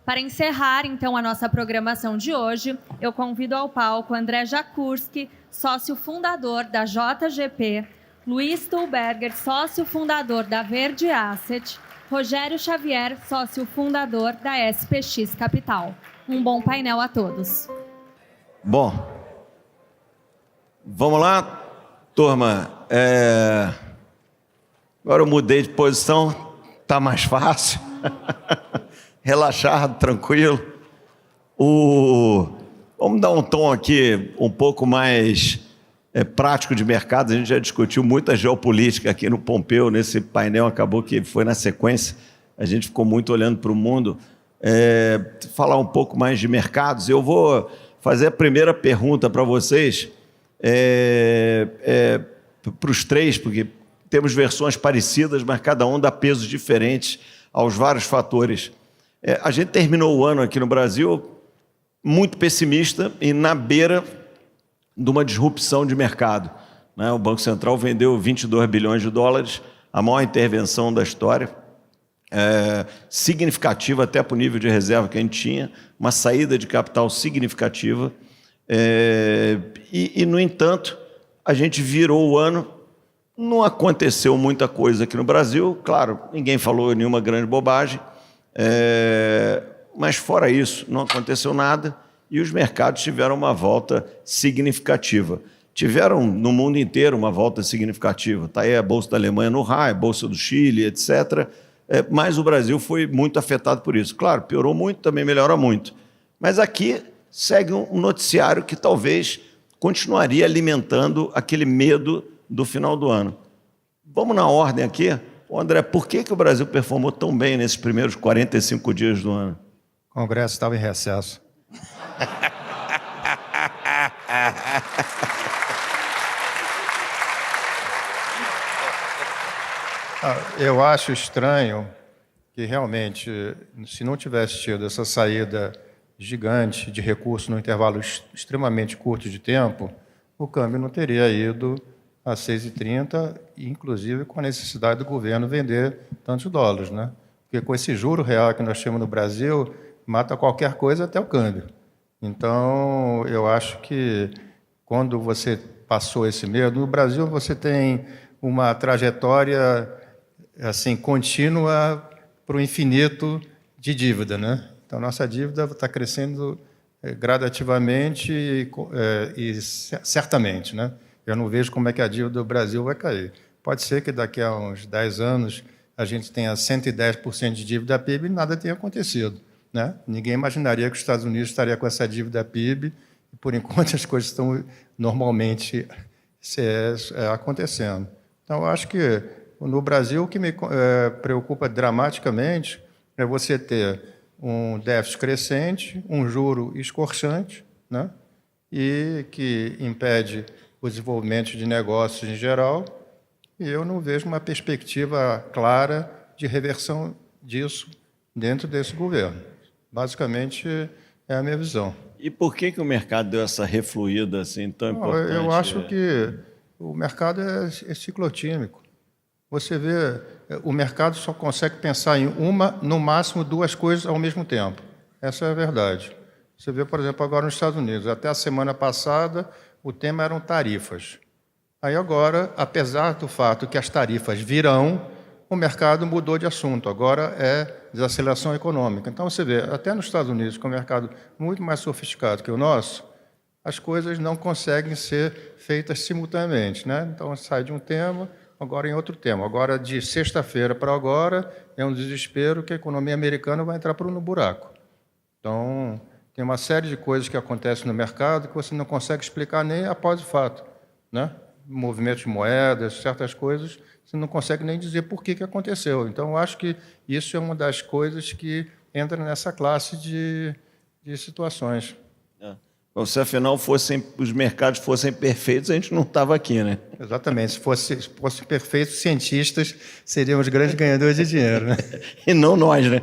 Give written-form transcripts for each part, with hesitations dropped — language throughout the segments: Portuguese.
Para encerrar, então, a nossa programação de hoje, eu convido ao palco André Jakurski, sócio fundador da JGP, Luiz Stuhlberger, sócio fundador da Verde Asset, Rogério Xavier, sócio fundador da SPX Capital. Um bom painel a todos. Bom, vamos lá, turma. Agora eu mudei de posição, tá mais fácil. Relaxado, tranquilo. Vamos dar um tom aqui um pouco mais prático de mercado. A gente já discutiu muita geopolítica aqui no Pompeu, nesse painel, acabou que foi na sequência. A gente ficou muito olhando para o mundo. Falar um pouco mais de mercados. Eu vou fazer a primeira pergunta para vocês, para os três, porque temos versões parecidas, mas cada um dá pesos diferentes aos vários fatores. A gente terminou o ano aqui no Brasil muito pessimista e na beira de uma disrupção de mercado, né? O Banco Central vendeu 22 bilhões de dólares, a maior intervenção da história, significativa até para o nível de reserva que a gente tinha, uma saída de capital significativa. No entanto, a gente virou o ano, não aconteceu muita coisa aqui no Brasil, claro, ninguém falou nenhuma grande bobagem, mas fora isso, não aconteceu nada e os mercados tiveram uma volta significativa. Tiveram no mundo inteiro uma volta significativa. Está aí a Bolsa da Alemanha no high, a Bolsa do Chile, etc. Mas o Brasil foi muito afetado por isso. Claro, piorou muito, também melhora muito. Mas aqui segue um noticiário que talvez continuaria alimentando aquele medo do final do ano. Vamos na ordem aqui. André, por que o Brasil performou tão bem nesses primeiros 45 dias do ano? O Congresso estava em recesso. Eu acho estranho que realmente, se não tivesse tido essa saída gigante de recursos no intervalo extremamente curto de tempo, o câmbio não teria ido a 6,30, inclusive com a necessidade do governo vender tantos dólares, né? Porque com esse juro real que nós temos no Brasil, mata qualquer coisa até o câmbio. Então, eu acho que quando você passou esse medo, no Brasil você tem uma trajetória assim contínua para o infinito de dívida, né? Então, nossa dívida está crescendo gradativamente e certamente, né? Eu não vejo como é que a dívida do Brasil vai cair. Pode ser que daqui a uns 10 anos a gente tenha 110% de dívida PIB e nada tenha acontecido, né? Ninguém imaginaria que os Estados Unidos estaria com essa dívida PIB e, por enquanto, as coisas estão normalmente acontecendo. Então, eu acho que no Brasil o que me preocupa dramaticamente é você ter um déficit crescente, um juro escorchante, né? E que impede o desenvolvimento de negócios em geral, e eu não vejo uma perspectiva clara de reversão disso dentro desse governo. Basicamente, é a minha visão. E por que o mercado deu essa refluída assim tão importante? Eu acho que o mercado é ciclotímico. Você vê, o mercado só consegue pensar em uma, no máximo duas coisas ao mesmo tempo. Essa é a verdade. Você vê, por exemplo, agora nos Estados Unidos, até a semana passada, o tema eram tarifas. Aí agora, apesar do fato que as tarifas virão, o mercado mudou de assunto. Agora é desaceleração econômica. Então, você vê, até nos Estados Unidos, que é um mercado muito mais sofisticado que o nosso, as coisas não conseguem ser feitas simultaneamente, né? Então, sai de um tema, agora em outro tema. Agora, de sexta-feira para agora, é um desespero que a economia americana vai entrar no buraco. Então, tem uma série de coisas que acontecem no mercado que você não consegue explicar nem após o fato, né? Movimentos de moedas, certas coisas, você não consegue nem dizer por que aconteceu. Então, eu acho que isso é uma das coisas que entra nessa classe de situações. Se, afinal, os mercados fossem perfeitos, a gente não estava aqui, né? Exatamente. Se fossem perfeitos, cientistas seriam os grandes ganhadores de dinheiro, né? E não nós, né?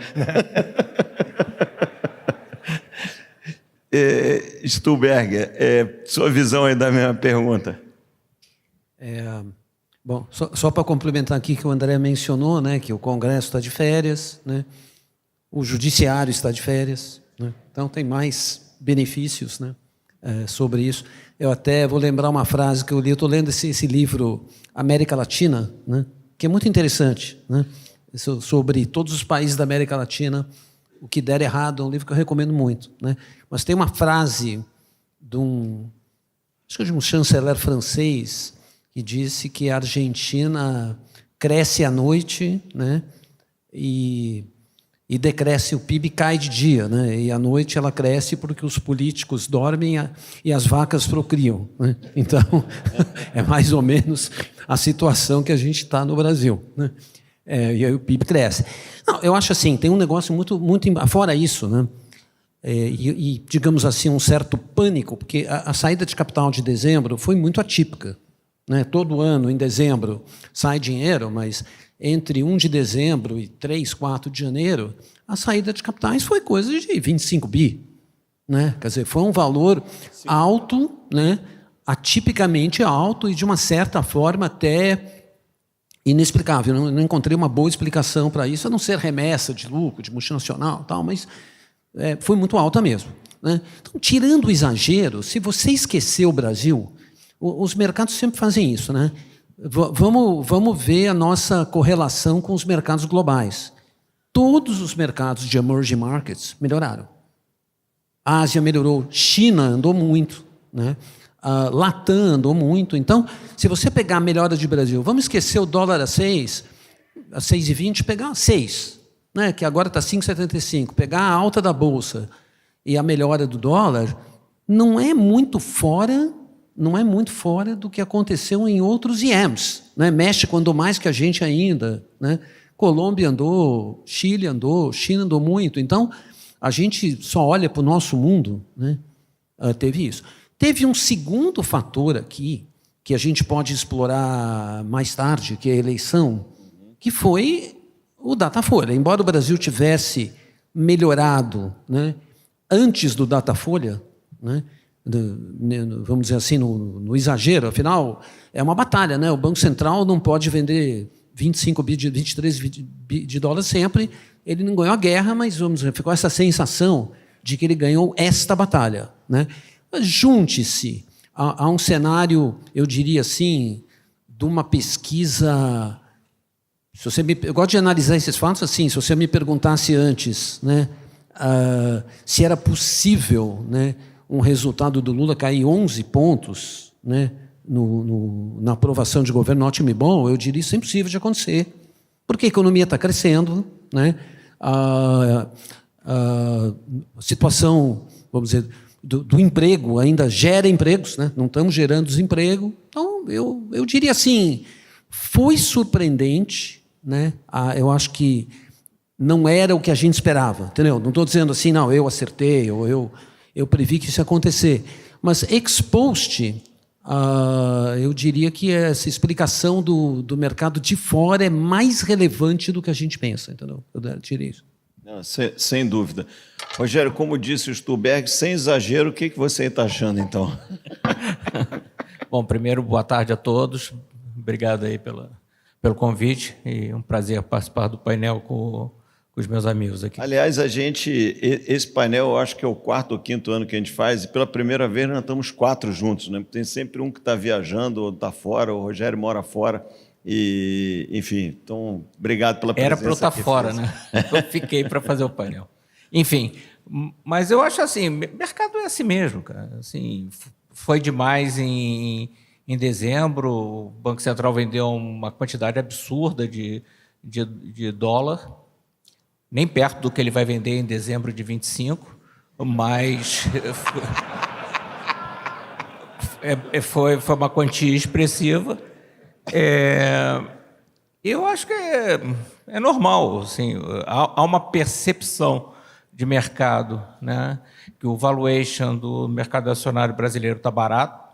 Stuhlberger, sua visão aí da minha pergunta. Bom, só para complementar aqui que o André mencionou, né, que o Congresso está de férias, né, o Judiciário está de férias, né, então tem mais benefícios, né, sobre isso. Eu até vou lembrar uma frase que eu li, eu estou lendo esse livro América Latina, né, que é muito interessante, né, sobre todos os países da América Latina, o que der errado, é um livro que eu recomendo muito, né, mas tem uma frase acho que de um chanceler francês, que disse que a Argentina cresce à noite, né, e decresce o PIB, cai de dia, né, e à noite ela cresce porque os políticos dormem e as vacas procriam, né? Então, é mais ou menos a situação que a gente está no Brasil, né? E aí o PIB cresce. Não, eu acho assim, tem um negócio muito fora isso, né? Digamos assim, um certo pânico, porque a saída de capital de dezembro foi muito atípica, né? Todo ano, em dezembro, sai dinheiro, mas entre 1 de dezembro e 3, 4 de janeiro, a saída de capitais foi coisa de 25 bi. Né? Quer dizer, foi um valor alto, né? Atipicamente alto e, de uma certa forma, até inexplicável. Não encontrei uma boa explicação para isso, a não ser remessa de lucro, de multinacional, tal, mas foi muito alta mesmo. Né? Então, tirando o exagero, se você esquecer o Brasil, os mercados sempre fazem isso, né? Vamos ver a nossa correlação com os mercados globais. Todos os mercados de emerging markets melhoraram. A Ásia melhorou, China andou muito, né? A Latam andou muito. Então, se você pegar a melhora de Brasil, vamos esquecer o dólar a 6,20, pegar 6, né? Que agora está 5,75, pegar a alta da Bolsa e a melhora do dólar, não é muito fora do que aconteceu em outros IEMs. Né? México andou mais que a gente ainda, né? Colômbia andou, Chile andou, China andou muito. Então, a gente só olha para o nosso mundo, né? Teve isso. Teve um segundo fator aqui, que a gente pode explorar mais tarde, que é a eleição, que foi o Datafolha. Embora o Brasil tivesse melhorado, né, antes do Datafolha, né, vamos dizer assim, no exagero, afinal, é uma batalha, né? O Banco Central não pode vender 25 bi, 23 bi de dólares sempre. Ele não ganhou a guerra, mas vamos dizer, ficou essa sensação de que ele ganhou esta batalha, né? Junte-se a um cenário, eu diria assim, de uma pesquisa. Eu gosto de analisar esses fatos assim. Se você me perguntasse antes, né, se era possível, né, um resultado do Lula cair 11 pontos, né, na aprovação de governo ótimo e bom, eu diria isso é impossível de acontecer, porque a economia está crescendo, né, a situação, vamos dizer, do emprego ainda gera empregos, né, não estamos gerando desemprego. Então, eu diria assim, foi surpreendente, né, eu acho que não era o que a gente esperava, entendeu? Não estou dizendo assim, não, eu acertei, ou eu previ que isso ia acontecer. Mas ex post, eu diria que essa explicação do mercado de fora é mais relevante do que a gente pensa, entendeu? Eu diria isso. Não, sem dúvida. Rogério, como disse o Stuhlberg, sem exagero, o que você está achando, então? Bom, primeiro, boa tarde a todos. Obrigado aí pelo convite e um prazer participar do painel com os meus amigos aqui. Aliás, esse painel, eu acho que é o 4º ou 5º ano que a gente faz, e pela primeira vez nós estamos 4 juntos, né? Tem sempre um que está viajando ou está fora, o Rogério mora fora, e, enfim, então, obrigado pela presença. Era para eu estar fora, né? Eu fiquei para fazer o painel. Enfim, mas eu acho assim, mercado é assim mesmo, cara. Assim, foi demais em dezembro, o Banco Central vendeu uma quantidade absurda de dólar, nem perto do que ele vai vender em dezembro de 25, mas foi uma quantia expressiva. Eu acho que é normal, assim, há uma percepção de mercado, né, que o valuation do mercado acionário brasileiro está barato.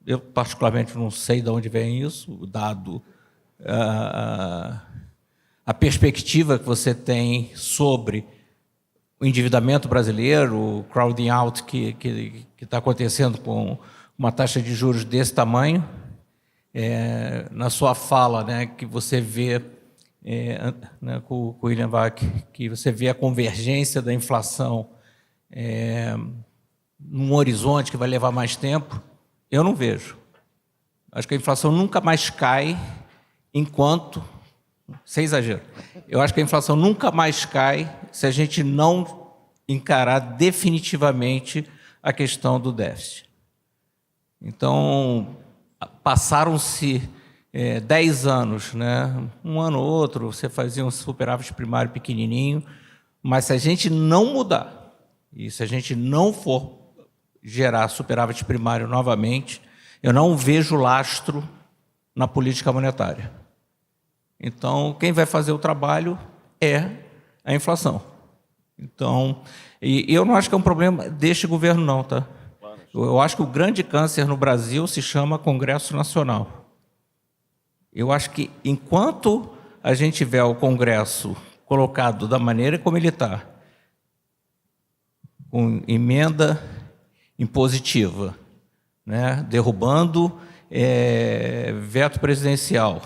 Eu, particularmente, não sei de onde vem isso, dado a perspectiva que você tem sobre o endividamento brasileiro, o crowding out que está acontecendo com uma taxa de juros desse tamanho. Na sua fala, né, que você vê, né, com o William Bach, que você vê a convergência da inflação num horizonte que vai levar mais tempo, eu não vejo. Acho que a inflação nunca mais cai enquanto... Sem exagero. Eu acho que a inflação nunca mais cai se a gente não encarar definitivamente a questão do déficit. Então, passaram-se 10 anos, né? Um ano ou outro, você fazia um superávit primário pequenininho, mas se a gente não mudar, e se a gente não for gerar superávit primário novamente, eu não vejo lastro na política monetária. Então, quem vai fazer o trabalho é a inflação. Então, e eu não acho que é um problema deste governo, não, tá? Eu acho que o grande câncer no Brasil se chama Congresso Nacional. Eu acho que, enquanto a gente tiver o Congresso colocado da maneira como ele está, com emenda impositiva, né, derrubando veto presidencial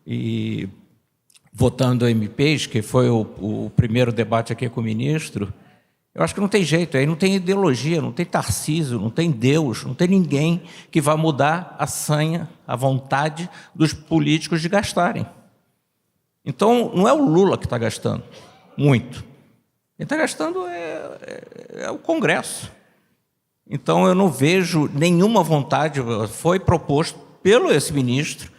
e votando MPs, que foi o primeiro debate aqui com o ministro, eu acho que não tem jeito, aí não tem ideologia, não tem Tarcísio, não tem Deus, não tem ninguém que vá mudar a sanha, a vontade dos políticos de gastarem. Então, não é o Lula que está gastando muito. Quem está gastando é o Congresso. Então, eu não vejo nenhuma vontade, foi proposto pelo esse ministro,